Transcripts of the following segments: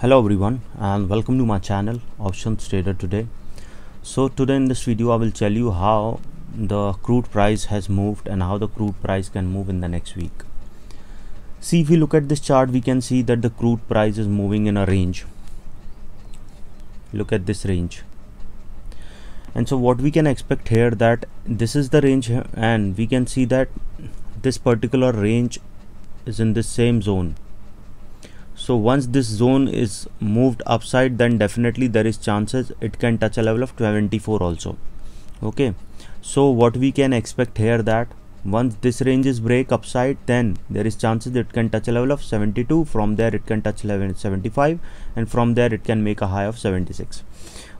Hello everyone and welcome to my channel Options Trader today. So today in this video I will tell you how the crude price has moved and how the crude price can move in the next week. See, if we look at this chart, we can see that the crude price is moving in a range. Look at this range. And so what we can expect here, that this is the range here, and we can see that this particular range is in the same zone. So once this zone is moved upside, then definitely there is chances it can touch a level of 24 also. Okay, so what we can expect here, that once this range is break upside, then there is chances it can touch a level of 72. From there it can touch level 75, and from there it can make a high of 76.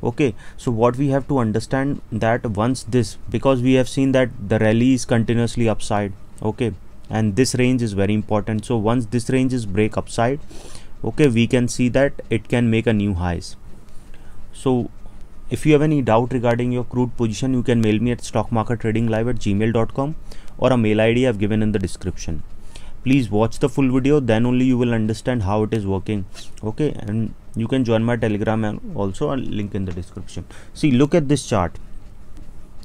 Okay, so what we have to understand, that once this, because we have seen that the rally is continuously upside, okay, and this range is very important. So once this range is break upside, okay, we can see that it can make a new highs. So if you have any doubt regarding your crude position, you can mail me at stockmarkettradinglive@gmail.com, or a mail ID I have given in the description. Please watch the full video, then only you will understand how it is working. Okay, and you can join my Telegram and also a link in the description. See, look at this chart.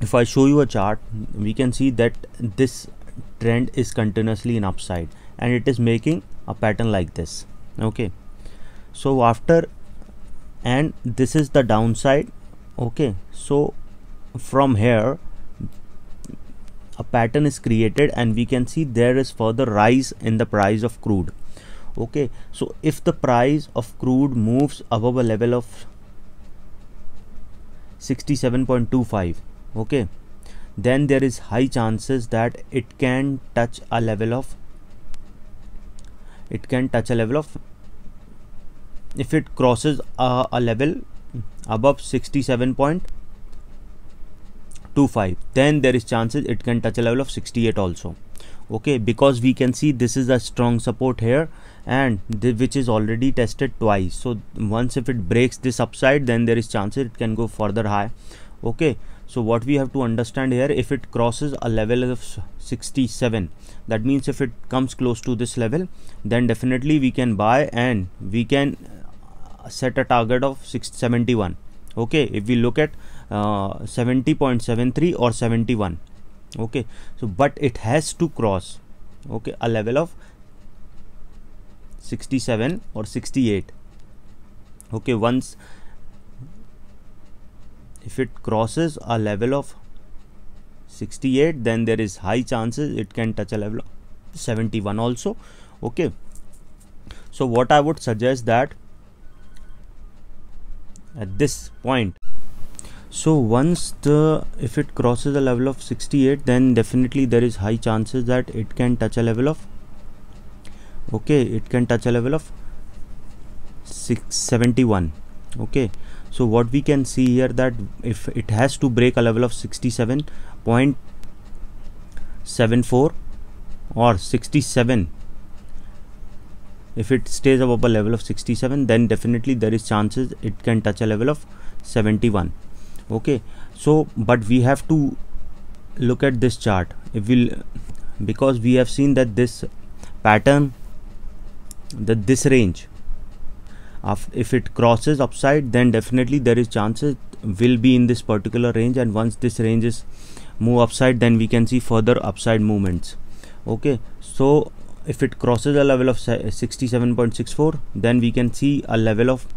If I show you a chart, we can see that this trend is continuously in upside and it is making a pattern like this. Okay, so after, and this is the downside. Okay, so from here a pattern is created and we can see there is further rise in the price of crude. Okay, so if the price of crude moves above a level of 67.25, okay, then there is high chances that it can touch a level of, if it crosses a level above 67.25, then there is chances it can touch a level of 68 also. Okay, because we can see this is a strong support here, and which is already tested twice. So once if it breaks this upside, then there is chances it can go further high. Okay, so what we have to understand here, if it crosses a level of 67, that means if it comes close to this level, then definitely we can buy and we can set a target of 71. Okay, if we look at 70.73 or 71. Okay, so but it has to cross, okay, a level of 67 or 68. Okay, once if it crosses a level of 68, then there is high chances it can touch a level of 71 also. Okay, so what I would suggest, that at this point, so once if it crosses a level of 68, then definitely there is high chances that it can touch a level of, okay, it can touch a level of 671. Okay, so what we can see here, that if it has to break a level of 67.74 or 67, if it stays above a level of 67, then definitely there is chances it can touch a level of 71. Okay, so but we have to look at this chart. If we, because we have seen that this pattern, that this range, if it crosses upside, then definitely there is chances will be in this particular range, and once this range is move upside, then we can see further upside movements. Okay, so if it crosses a level of 67.64, then we can see a level of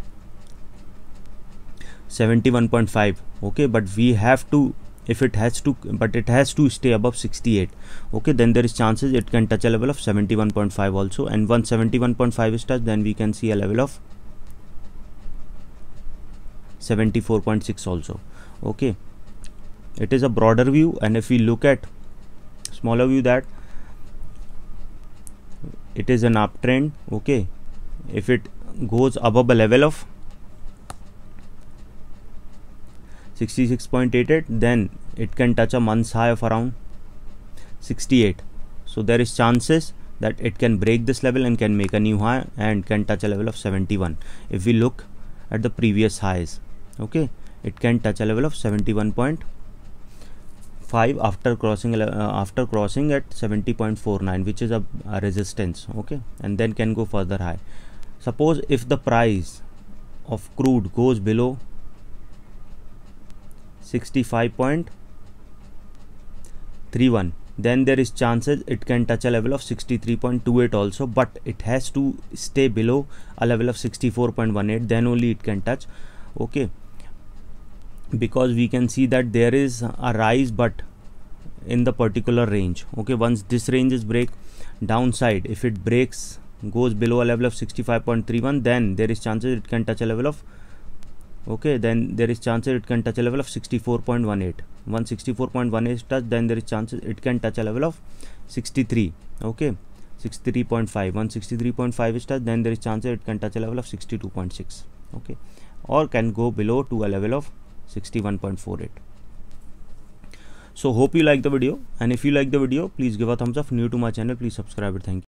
71.5. okay, but we have to, if it has to, but it has to stay above 68. Okay, then there is chances it can touch a level of 71.5 also, and once 71.5 is touched, then we can see a level of 74.6 also. Okay, it is a broader view, and if we look at smaller view, that it is an uptrend. Okay, if it goes above a level of 66.88, then it can touch a month's high of around 68. So there is chances that it can break this level and can make a new high and can touch a level of 71. If we look at the previous highs, okay, it can touch a level of 71.5 after crossing at 70.49, which is a resistance. Okay, and then can go further high. Suppose if the price of crude goes below 65.31, then there is chances it can touch a level of 63.28 also, but it has to stay below a level of 64.18, then only it can touch. Okay, because we can see that there is a rise but in the particular range. Okay, once this range is break downside, if it breaks, goes below a level of 65.31, then there is chances it can touch a level of, okay, then there is chances it can touch a level of 64.18. Once 64.18 is touched, then there is chances it can touch a level of 63. Okay, 63.5. Once 63.5 is touched, then there is chances it can touch a level of 62.6. okay, or can go below to a level of 61.48. So hope you like the video, and if you like the video, please give a thumbs up. New to my channel, please subscribe it. Thank you.